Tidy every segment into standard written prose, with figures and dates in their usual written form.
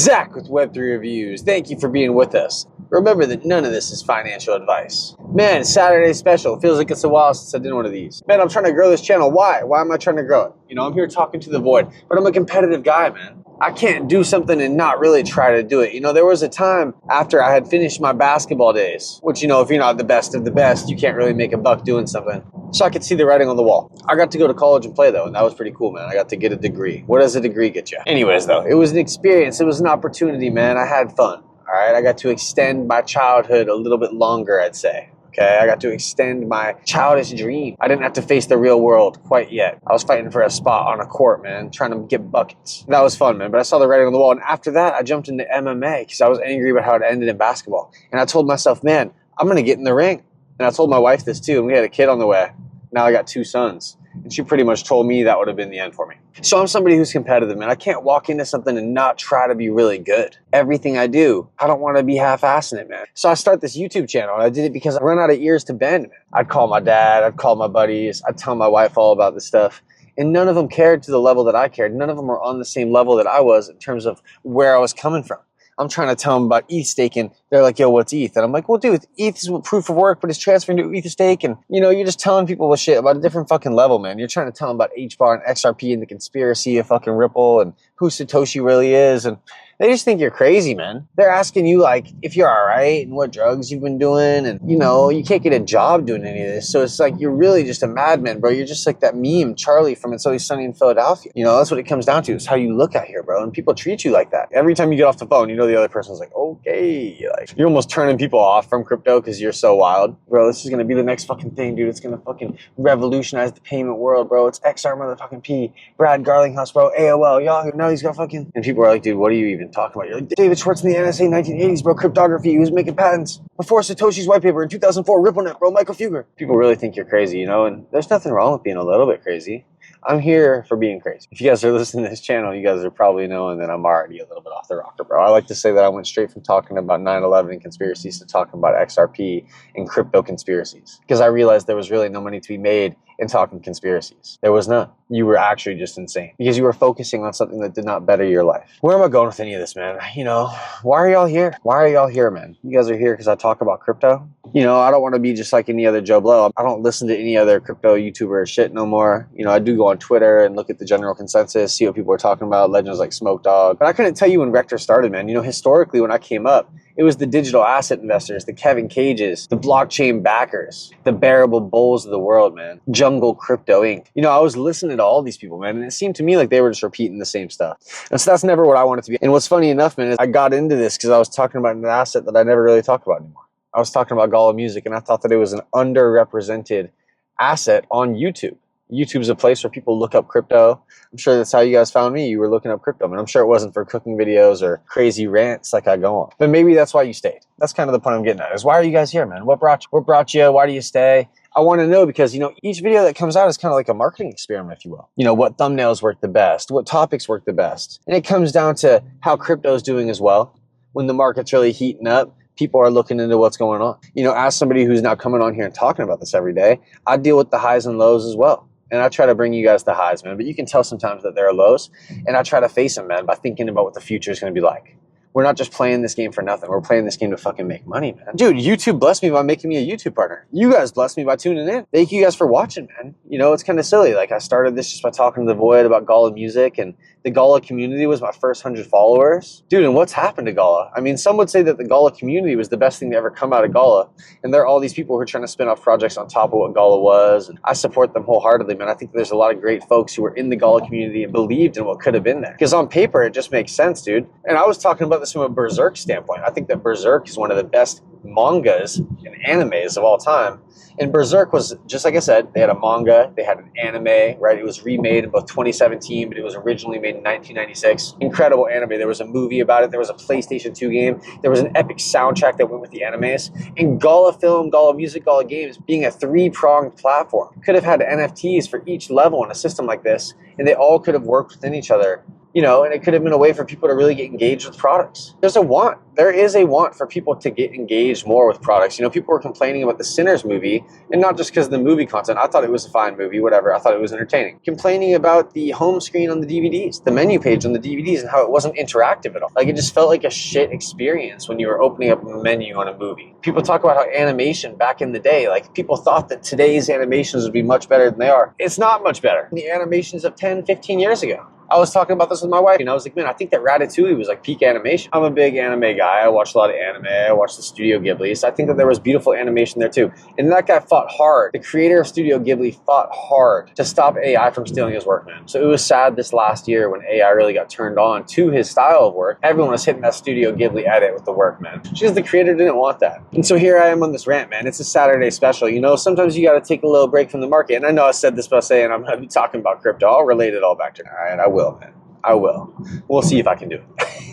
Zach with Web3 Reviews. Thank you for being with us. Remember that none of this is financial advice. Man, Saturday special. Feels like it's a while since I did one of these. Man, I'm trying to grow this channel. Why? Why am I trying to grow it? You know, I'm here talking to the void, but I'm a competitive guy, man. I can't do something and not really try to do it. You know, there was a time after I had finished my basketball days, which, you know, if you're not the best of the best, you can't really make a buck doing something. So I could see the writing on the wall. I got to go to college and play, though, and that was pretty cool, man. I got to get a degree. What does a degree get you? Anyways, though, it was an experience. It was an opportunity, man. I had fun, all right? I got to extend my childhood a little bit longer, I'd say. Okay, I got to extend my childish dream. I didn't have to face the real world quite yet. I was fighting for a spot on a court, man, trying to get buckets. That was fun, man, but I saw the writing on the wall, and after that, I jumped into MMA because I was angry about how it ended in basketball. And I told myself, man, I'm going to get in the ring. And I told my wife this too, and we had a kid on the way. Now I got 2 sons. And she pretty much told me that would have been the end for me. So I'm somebody who's competitive, man. I can't walk into something and not try to be really good. Everything I do, I don't want to be half-assing it, man. So I start this YouTube channel, and I did it because I run out of ears to bend, man. I'd call my dad, I'd call my buddies, I'd tell my wife all about this stuff. And none of them cared to the level that I cared. None of them were on the same level that I was in terms of where I was coming from. I'm trying to tell them about ETH staking. They're like, yo, what's ETH? And I'm like, well, dude, ETH is proof of work, but it's transferring to ETH stake. And, you know, you're just telling people what shit about a different fucking level, man. You're trying to tell them about HBar and XRP and the conspiracy of fucking Ripple and who Satoshi really is. And they just think you're crazy, man. They're asking you, like, if you're all right and what drugs you've been doing. And, you know, you can't get a job doing any of this. So it's like you're really just a madman, bro. You're just like that meme, Charlie from It's Always Sunny in Philadelphia. You know, that's what it comes down to. It's how you look out here, bro. And people treat you like that. Every time you get off the phone, you know the other person's like, okay. Like, you're almost turning people off from crypto because you're so wild. Bro, this is going to be the next fucking thing, dude. It's going to fucking revolutionize the payment world, bro. It's XR motherfucking P. Brad Garlinghouse, bro. AOL. Yahoo. Now he's got fucking... And people are like, dude, what are you even talking about? You're like, David Schwartz in the NSA 1980s, bro. Cryptography. He was making patents before Satoshi's white paper in 2004. RippleNet, bro. Michael Fugger. People really think you're crazy, you know? And there's nothing wrong with being a little bit crazy. I'm here for being crazy. If you guys are listening to this channel, you guys are probably knowing that I'm already a little bit off the rocker, bro. I like to say that I went straight from talking about 9/11 and conspiracies to talking about XRP and crypto conspiracies. Because I realized there was really no money to be made in talking conspiracies. There was none. You were actually just insane because you were focusing on something that did not better your life. Where am I going with any of this, man? You know, why are y'all here? Why are y'all here, man? You guys are here because I talk about crypto? You know, I don't want to be just like any other Joe Blow. I don't listen to any other crypto YouTuber or shit no more. You know, I do go on Twitter and look at the general consensus, see what people are talking about, legends like Smoke Dog. But I couldn't tell you when Rector started, man. You know, historically when I came up, it was the digital asset investors, the Kevin Cages, the blockchain backers, the bearable bulls of the world, man. Jungle Crypto Inc. You know, I was listening to all these people, man, and it seemed to me like they were just repeating the same stuff. And so that's never what I wanted to be. And what's funny enough, man, is I got into this because I was talking about an asset that I never really talk about anymore. I was talking about Gala music, and I thought that it was an underrepresented asset on YouTube. YouTube's a place where people look up crypto. I'm sure that's how you guys found me. You were looking up crypto. And I'm sure it wasn't for cooking videos or crazy rants like I go on. But maybe that's why you stayed. That's kind of the point I'm getting at, is why are you guys here, man? What brought you? Why do you stay? I want to know because, you know, each video that comes out is kind of like a marketing experiment, if you will. You know, what thumbnails work the best? What topics work the best? And it comes down to how crypto is doing as well. When the market's really heating up, people are looking into what's going on. You know, as somebody who's now coming on here and talking about this every day, I deal with the highs and lows as well. And I try to bring you guys the highs, man. But you can tell sometimes that there are lows. And I try to face them, man, by thinking about what the future is going to be like. We're not just playing this game for nothing. We're playing this game to fucking make money, man. Dude, YouTube blessed me by making me a YouTube partner. You guys blessed me by tuning in. Thank you guys for watching, man. You know, it's kind of silly. Like, I started this just by talking to the void about Gala music, and the Gala community was my first 100 followers. Dude, and what's happened to Gala? I mean, some would say that the Gala community was the best thing to ever come out of Gala. And there are all these people who are trying to spin off projects on top of what Gala was. And I support them wholeheartedly, man. I think there's a lot of great folks who were in the Gala community and believed in what could have been there. Because on paper, it just makes sense, dude. And I was talking about this from a Berserk standpoint. I think that Berserk is one of the best mangas and animes of all time. And Berserk was, just like I said, they had a manga, they had an anime, right? It was remade in both 2017, but it was originally made in 1996. Incredible anime. There was a movie about it. There was a PlayStation 2 game. There was an epic soundtrack that went with the animes. And Gala Film, Gala Music, Gala Games, being a 3-pronged platform, could have had NFTs for each level in a system like this, and they all could have worked within each other. You know, and it could have been a way for people to really get engaged with products. There's a want. There is a want for people to get engaged more with products. You know, people were complaining about the Sinners movie, and not just because of the movie content. I thought it was a fine movie, whatever. I thought it was entertaining. Complaining about the home screen on the DVDs, the menu page on the DVDs, and how it wasn't interactive at all. Like, it just felt like a shit experience when you were opening up a menu on a movie. People talk about how animation back in the day, like, people thought that today's animations would be much better than they are. It's not much better. The animations of 10, 15 years ago. I was talking about this with my wife, and I was like, man, I think that Ratatouille was like peak animation. I'm a big anime guy. I watch a lot of anime. I watch the Studio Ghibli. So I think that there was beautiful animation there too. And that guy fought hard. The creator of Studio Ghibli fought hard to stop AI from stealing his work, man. So it was sad this last year when AI really got turned on to his style of work. Everyone was hitting that Studio Ghibli edit with the work, man. Because the creator didn't want that. And so here I am on this rant, man. It's a Saturday special. You know, sometimes you got to take a little break from the market. And I know I said this by saying I'm going to be talking about crypto. I'll relate it all back to it. All right, I will, man. I will. We'll see if I can do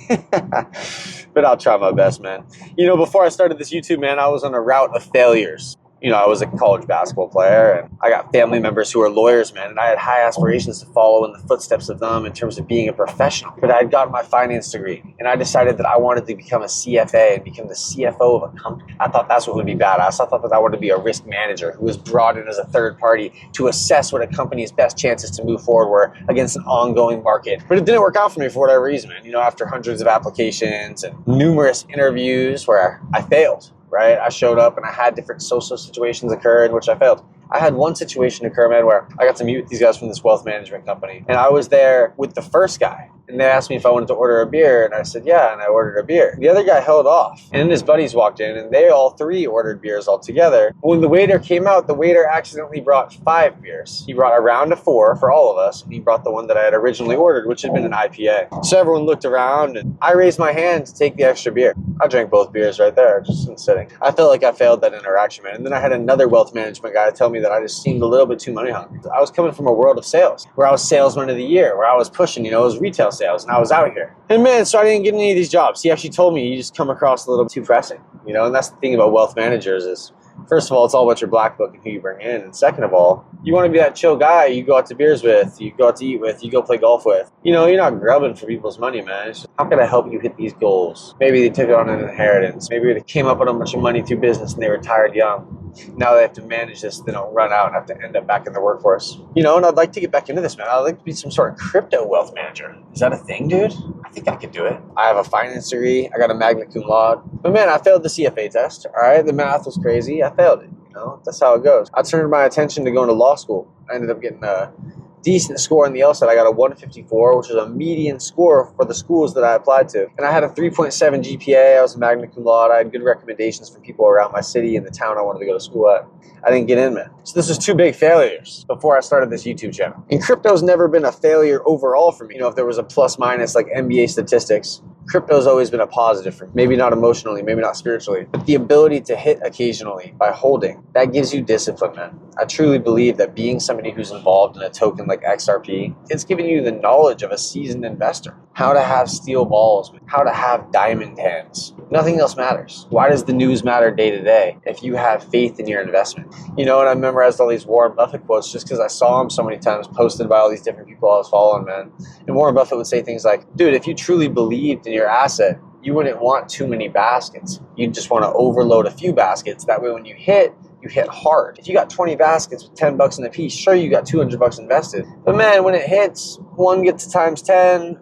it. But I'll try my best, man. You know, before I started this YouTube, man, I was on a route of failures. You know, I was a college basketball player, and I got family members who are lawyers, man, and I had high aspirations to follow in the footsteps of them in terms of being a professional. But I had gotten my finance degree, and I decided that I wanted to become a CFA and become the CFO of a company. I thought that's what would be badass. I thought that I wanted to be a risk manager who was brought in as a third party to assess what a company's best chances to move forward were against an ongoing market. But it didn't work out for me for whatever reason, man. You know, after hundreds of applications and numerous interviews where I failed. Right? I showed up and I had different social situations occur in which I failed. I had one situation occur, man, where I got to meet with these guys from this wealth management company. And I was there with the first guy. And they asked me if I wanted to order a beer. And I said, yeah. And I ordered a beer. The other guy held off. And then his buddies walked in. And they all three ordered beers all together. When the waiter came out, the waiter accidentally brought 5 beers. He brought a round of 4 for all of us. And he brought the one that I had originally ordered, which had been an IPA. So everyone looked around. And I raised my hand to take the extra beer. I drank both beers right there, just in sitting. I felt like I failed that interaction, man. And then I had another wealth management guy tell me that I just seemed a little bit too money hungry. I was coming from a world of sales, where I was salesman of the year, where I was pushing, you know, it was retail sales, and I was out here. And man, so I didn't get any of these jobs. He actually told me you just come across a little too pressing, you know, and that's the thing about wealth managers is, first of all, it's all about your black book and who you bring in. And second of all, you want to be that chill guy you go out to beers with, you go out to eat with, you go play golf with. You know, you're not grubbing for people's money, man. It's just, how can I help you hit these goals? Maybe they took it on an inheritance. Maybe they came up with a bunch of money through business and they retired young. Now they have to manage this, they don't run out and have to end up back in the workforce. You know, and I'd like to get back into this, man. I'd like to be some sort of crypto wealth manager. Is that a thing, dude? I think I could do it. I have a finance degree. I got a magna cum laude. But man, I failed the CFA test, all right? The math was crazy. I failed it, you know? That's how it goes. I turned my attention to going to law school. I ended up getting a decent score on the LSAT. I got a 154, which is a median score for the schools that I applied to. And I had a 3.7 GPA. I was a magna cum laude. I had good recommendations from people around my city and the town I wanted to go to school at. I didn't get in, man. So this was 2 big failures before I started this YouTube channel. And crypto's never been a failure overall for me. You know, if there was a plus minus like NBA statistics, crypto's always been a positive for me. Maybe not emotionally, maybe not spiritually, but the ability to hit occasionally by holding, that gives you discipline, man. I truly believe that being somebody who's involved in a token like XRP, it's giving you the knowledge of a seasoned investor. How to have steel balls, how to have diamond hands. Nothing else matters. Why does the news matter day to day if you have faith in your investment? You know, and I memorized all these Warren Buffett quotes just because I saw them so many times posted by all these different people I was following, man. And Warren Buffett would say things like, dude, if you truly believed in your asset, you wouldn't want too many baskets. You'd just want to overload a few baskets. That way when you hit hard. If you got 20 baskets with $10 in a piece, sure, you got $200 invested. But man, when it hits, 1 gets to times 10,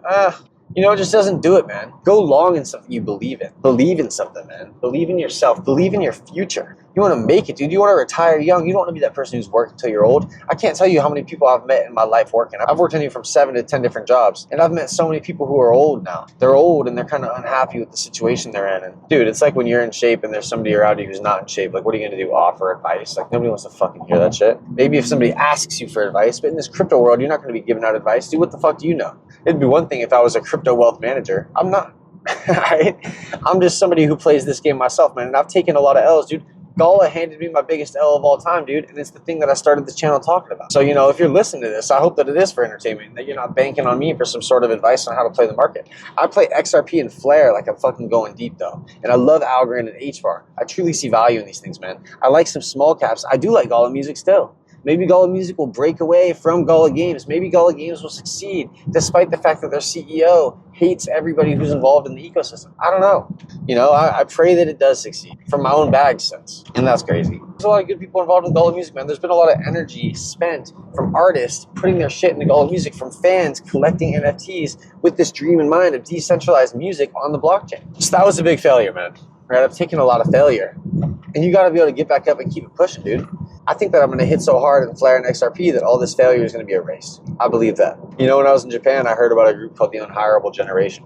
you know, it just doesn't do it, man. Go long in something you believe in. Believe in something, man. Believe in yourself. Believe in your future. You want to make it, dude. You want to retire young. You don't want to be that person who's working until you're old. I can't tell you how many people I've met in my life working. I've worked anywhere from 7 to 10 different jobs. And I've met so many people who are old now. They're old and they're kind of unhappy with the situation they're in. And dude, it's like when you're in shape and there's somebody around you who's not in shape. Like, what are you going to do? Offer advice? Like, nobody wants to fucking hear that shit. Maybe if somebody asks you for advice, but in this crypto world, you're not going to be giving out advice. Dude, what the fuck do you know? It'd be one thing if I was a crypto wealth manager. I'm not. Right? I'm just somebody who plays this game myself, man. And I've taken a lot of L's, dude. Gala handed me my biggest L of all time, dude, and it's the thing that I started this channel talking about. So, you know, if you're listening to this, I hope that it is for entertainment, that you're not banking on me for some sort of advice on how to play the market. I play XRP and Flare like I'm fucking going deep, though. And I love algorand and HBar. I truly see value in these things, man. I like some small caps. I do like Gala music still. Maybe Gala Music will break away from Gala Games. Maybe Gala Games will succeed despite the fact that their CEO hates everybody who's involved in the ecosystem. I don't know. You know, I pray that it does succeed from my own bag sense. And that's crazy. There's a lot of good people involved in Gala Music, man. There's been a lot of energy spent from artists putting their shit into Gala Music, from fans collecting NFTs with this dream in mind of decentralized music on the blockchain. So that was a big failure, man. Right? I've taken a lot of failure. And you got to be able to get back up and keep it pushing, dude. I think that I'm going to hit so hard in Flare and XRP that all this failure is going to be erased. I believe that. You know, when I was in Japan, I heard about a group called the Unhireable Generation.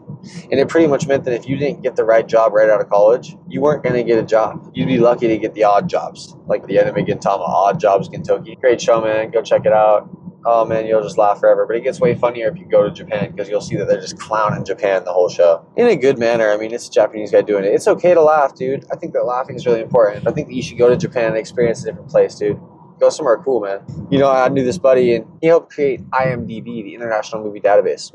And it pretty much meant that if you didn't get the right job right out of college, you weren't going to get a job. You'd be lucky to get the odd jobs, like the Enemy Gintama Odd Jobs Gintoki. Great show, man. Go check it out. Oh man, you'll just laugh forever. But it gets way funnier if you go to Japan, because you'll see that they're just clowning Japan the whole show. In a good manner. I mean, it's a Japanese guy doing it. It's okay to laugh, dude. I think that laughing is really important. I think that you should go to Japan and experience a different place, dude. Go somewhere cool, man. You know, I knew this buddy, and he helped create IMDb, the International Movie Database.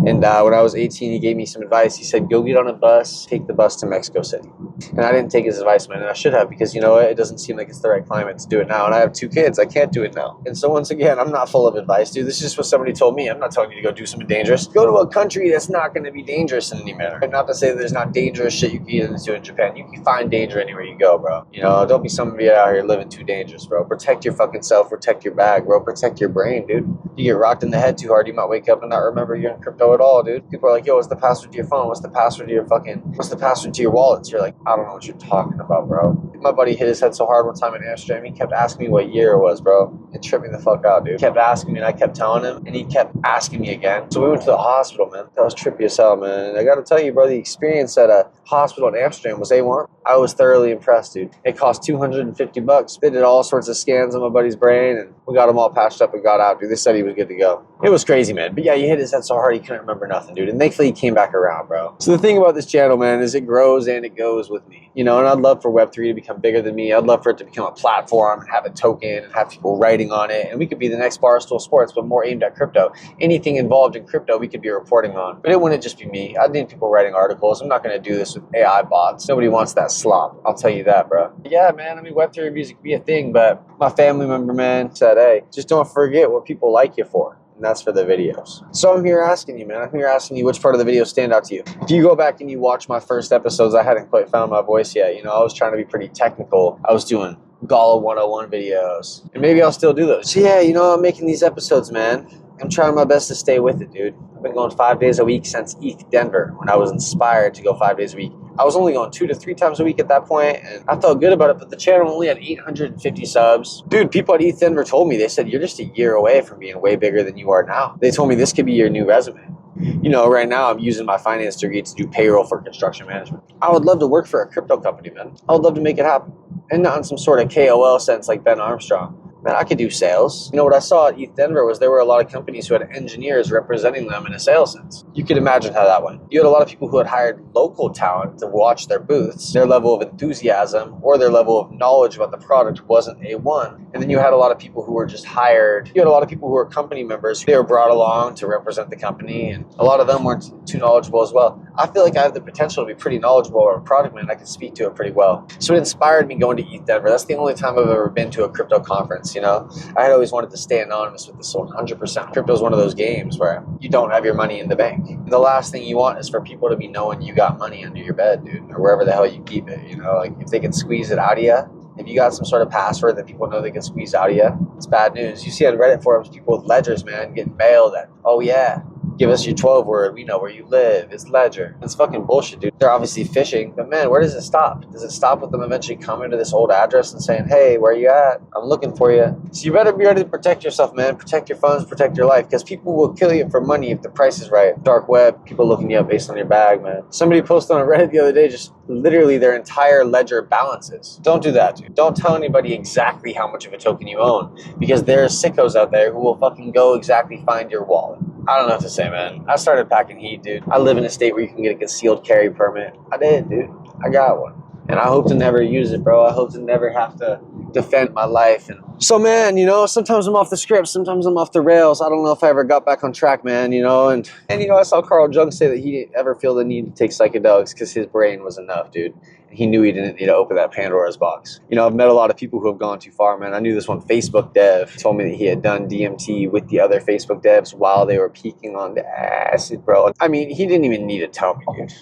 And when I was 18, he gave me some advice. He said, go get on a bus, take the bus to Mexico City. And I didn't take his advice, man, and I should have, because, you know what, it doesn't seem like it's the right climate to do it now. And I have 2 kids. I can't do it now. And so once again, I'm not full of advice, dude. This is just what somebody told me. I'm not telling you to go do something dangerous. Go to a country that's not going to be dangerous in any manner. And not to say that there's not dangerous shit you can get into in Japan. You can find danger anywhere you go, bro. You know, don't be somebody out here living too dangerous, bro. Protect your fucking self. Protect your bag, bro. Protect your brain, dude. You get rocked in the head too hard, you might wake up and not remember you're in crypto at all, dude. People are like, yo, what's the password to your phone? What's the password to your wallets? You're like, I don't know what you're talking about, bro. My buddy hit his head so hard one time in Amsterdam, he kept asking me what year it was, bro. It tripped me the fuck out, dude. He kept asking me, and I kept telling him, and he kept asking me again. So we went to the hospital, man. That was trippy as hell, man. And I gotta tell you, bro, the experience at a hospital in Amsterdam was A1. I was thoroughly impressed, dude. It cost $250. They did all sorts of scans on my buddy's brain, and we got him all patched up and got out, dude. They said he was good to go. It was crazy, man. But yeah, he hit his head so hard he couldn't remember nothing, dude. And thankfully he came back around, bro. So the thing about this channel, man, is it grows and it goes with me. You know, and I'd love for Web3 to become bigger than me. I'd love for it to become a platform and have a token and have people writing on it. And we could be the next Barstool Sports, but more aimed at crypto. Anything involved in crypto, we could be reporting on. But it wouldn't just be me. I'd need people writing articles. I'm not going to do this with AI bots. Nobody wants that slop. I'll tell you that, bro. But yeah, man, I mean, Web3 reviews could be a thing, but my family member, man, said, hey, just don't forget what people like you for. And that's for the videos. So I'm here asking you, man. I'm here asking you which part of the video stand out to you. If you go back and you watch my first episodes, I hadn't quite found my voice yet. You know, I was trying to be pretty technical. I was doing Gala 101 videos. And maybe I'll still do those. So yeah, you know, I'm making these episodes, man. I'm trying my best to stay with it, dude. I've been going 5 days a week since ETH Denver, when I was inspired to go 5 days a week. I was only going 2 to 3 times a week at that point, and I felt good about it, but the channel only had 850 subs. Dude, people at ETH Denver told me, they said, you're just a year away from being way bigger than you are now. They told me this could be your new resume. You know, right now I'm using my finance degree to do payroll for construction management. I would love to work for a crypto company, man. I would love to make it happen. And not in some sort of KOL sense like Ben Armstrong. Man, I could do sales. You know, what I saw at ETH Denver was there were a lot of companies who had engineers representing them in a sales sense. You could imagine how that went. You had a lot of people who had hired local talent to watch their booths. Their level of enthusiasm or their level of knowledge about the product wasn't A1. And then you had a lot of people who were just hired. You had a lot of people who were company members. They were brought along to represent the company, and a lot of them weren't too knowledgeable as well. I feel like I have the potential to be pretty knowledgeable about a product, man. I can speak to it pretty well. So it inspired me going to ETH Denver. That's the only time I've ever been to a crypto conference, you know? I had always wanted to stay anonymous with this one, 100%. Crypto is one of those games where you don't have your money in the bank. And the last thing you want is for people to be knowing you got money under your bed, dude, or wherever the hell you keep it, you know? Like, if they can squeeze it out of you, if you got some sort of password that people know they can squeeze out of you, it's bad news. You see on Reddit forums, people with ledgers, man, getting mailed that, oh yeah, give us your 12 word, we know where you live, it's ledger. It's fucking bullshit, dude. They're obviously phishing, but man, where does it stop? Does it stop with them eventually coming to this old address and saying, hey, where you at? I'm looking for you. So you better be ready to protect yourself, man. Protect your funds, protect your life, because people will kill you for money if the price is right. Dark web, people looking you up based on your bag, man. Somebody posted on Reddit the other day just literally their entire ledger balances. Don't do that, dude. Don't tell anybody exactly how much of a token you own, because there are sickos out there who will fucking go exactly find your wallet. I don't know what to say, man. I started packing heat, dude. I live in a state where you can get a concealed carry permit. I did, dude. I got one. And I hope to never use it, bro. I hope to never have to defend my life. And so, man, you know, sometimes I'm off the script, sometimes I'm off the rails. I don't know if I ever got back on track, man, you know. And you know, I saw Carl Jung say that he didn't ever feel the need to take psychedelics because his brain was enough, dude. He knew he didn't need to open that Pandora's box. You know, I've met a lot of people who have gone too far, man. I knew this one Facebook dev told me that he had done DMT with the other Facebook devs while they were peaking on the acid, bro. I mean, he didn't even need to tell me, dude.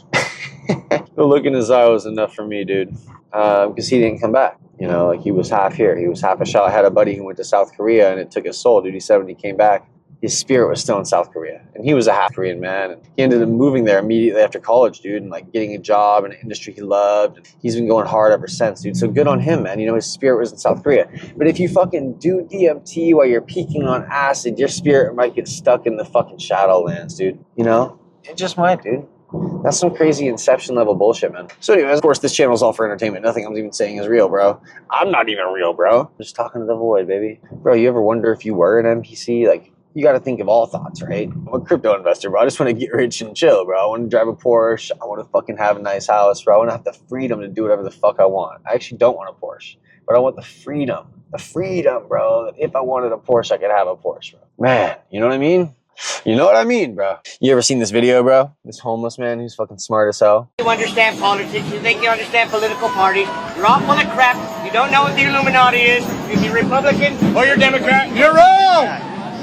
The look in his eye was enough for me, dude, because he didn't come back. You know, like he was half here. He was half a shot. I had a buddy who went to South Korea and it took his soul, dude. He said when he came back, his spirit was still in South Korea. And he was a half Korean man. And he ended up moving there immediately after college, dude, and like getting a job in an industry he loved. And he's been going hard ever since, dude. So good on him, man. You know, his spirit was in South Korea. But if you fucking do DMT while you're peaking on acid, your spirit might get stuck in the fucking Shadowlands, dude. You know? It just might, dude. That's some crazy Inception level bullshit, man. So anyways, of course, this channel is all for entertainment. Nothing I'm even saying is real, bro. I'm not even real, bro. I'm just talking to the void, baby. Bro, you ever wonder if you were an NPC? Like, you got to think of all thoughts, right? I'm a crypto investor, bro. I just want to get rich and chill, bro. I want to drive a Porsche. I want to fucking have a nice house, bro. I want to have the freedom to do whatever the fuck I want. I actually don't want a Porsche, but I want the freedom. The freedom, bro. That if I wanted a Porsche, I could have a Porsche, bro. Man, you know what I mean? You know what I mean, bro. You ever seen this video, bro? This homeless man who's fucking smart as hell. You understand politics, you think you understand political parties, you're all full of crap, you don't know what the Illuminati is, if you're Republican or you're Democrat, you're wrong!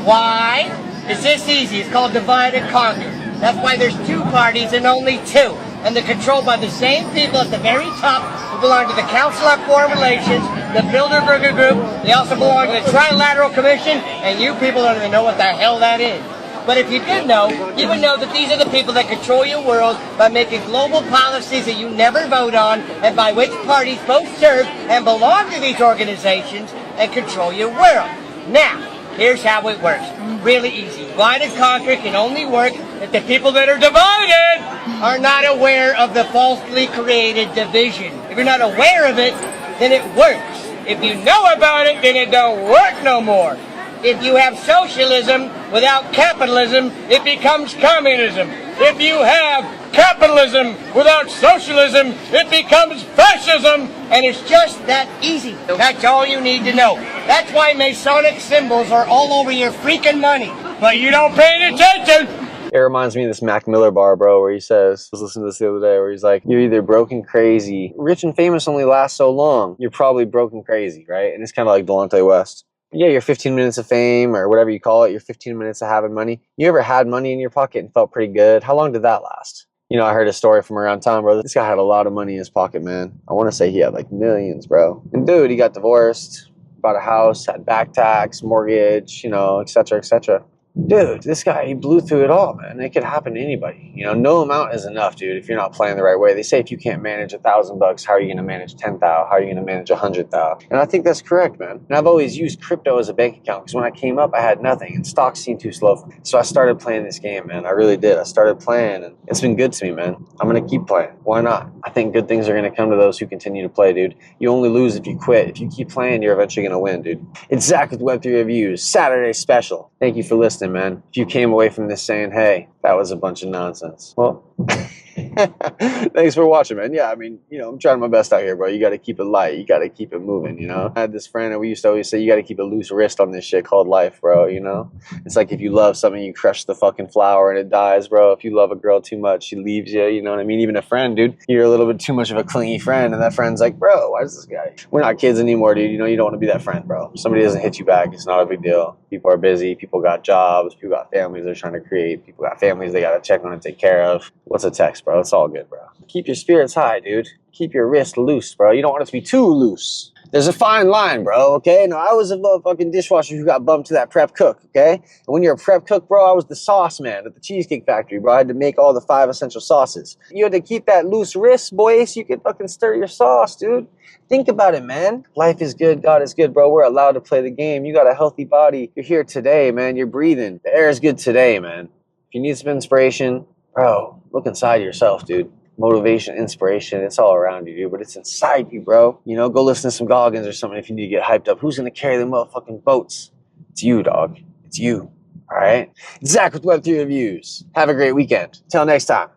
Why? It's this easy, it's called divide and conquer. That's why there's two parties and only two. And they're controlled by the same people at the very top who belong to the Council on Foreign Relations, the Bilderberger Group, they also belong to the Trilateral Commission, and you people don't even know what the hell that is. But if you did know, you would know that these are the people that control your world by making global policies that you never vote on and by which parties both serve and belong to these organizations and control your world. Now, here's how it works. Really easy. Divide and conquer can only work if the people that are divided are not aware of the falsely created division. If you're not aware of it, then it works. If you know about it, then it don't work no more. If you have socialism without capitalism, it becomes communism. If you have capitalism without socialism, it becomes fascism. And it's just that easy. That's all you need to know. That's why Masonic symbols are all over your freaking money. But you don't pay any attention. It reminds me of this Mac Miller bar, bro, where he says, I was listening to this the other day, where he's like, you're either broke and crazy. Rich and famous only last so long. You're probably broke and crazy, right? And it's kind of like Delonte West. Yeah, your 15 minutes of fame or whatever you call it, your 15 minutes of having money. You ever had money in your pocket and felt pretty good? How long did that last? You know, I heard a story from around town, bro. This guy had a lot of money in his pocket, man. I want to say he had like millions, bro. And dude, he got divorced, bought a house, had back tax, mortgage, you know, et cetera, et cetera. Dude, this guy, he blew through it all, man. It could happen to anybody. You know, no amount is enough, dude, if you're not playing the right way. They say if you can't manage $1,000, how are you going to manage 10,000? How are you going to manage 100,000? And I think that's correct, man. And I've always used crypto as a bank account because when I came up, I had nothing and stocks seemed too slow for me. So I started playing this game, man. I really did. I started playing and it's been good to me, man. I'm going to keep playing. Why not? I think good things are going to come to those who continue to play, dude. You only lose if you quit. If you keep playing, you're eventually going to win, dude. It's Zach with Web3 Reviews, Saturday special. Thank you for listening, man. If you came away from this saying, hey, that was a bunch of nonsense, well, thanks for watching, man. Yeah, I mean, you know, I'm trying my best out here, bro. You got to keep it light. You got to keep it moving, you know? I had this friend and we used to always say, you got to keep a loose wrist on this shit called life, bro, you know? It's like if you love something, you crush the fucking flower and it dies, bro. If you love a girl too much, she leaves you, you know what I mean? Even a friend, dude, you're a little bit too much of a clingy friend and that friend's like, bro, why is this guy? We're not kids anymore, dude. You know, you don't want to be that friend, bro. If somebody doesn't hit you back, it's not a big deal. People are busy. People got jobs. People got families they're trying to create. People got families they got to check on and take care of. What's a text, bro? It's all good, bro. Keep your spirits high, dude. Keep your wrist loose, bro. You don't want it to be too loose. There's a fine line, bro, okay? Now, I was a motherfucking dishwasher who got bumped to that prep cook, okay? And when you're a prep cook, bro, I was the sauce man at the Cheesecake Factory, bro. I had to make all the 5 essential sauces. You had to keep that loose wrist, boy, so you could fucking stir your sauce, dude. Think about it, man. Life is good. God is good, bro. We're allowed to play the game. You got a healthy body. You're here today, man. You're breathing. The air is good today, man. If you need some inspiration, bro, look inside yourself, dude. Motivation, inspiration, it's all around you, dude, but it's inside you, bro. You know, go listen to some Goggins or something if you need to get hyped up. Who's going to carry the motherfucking boats? It's you, dog. It's you. All right? Zach with Web3 Reviews. Have a great weekend. Till next time.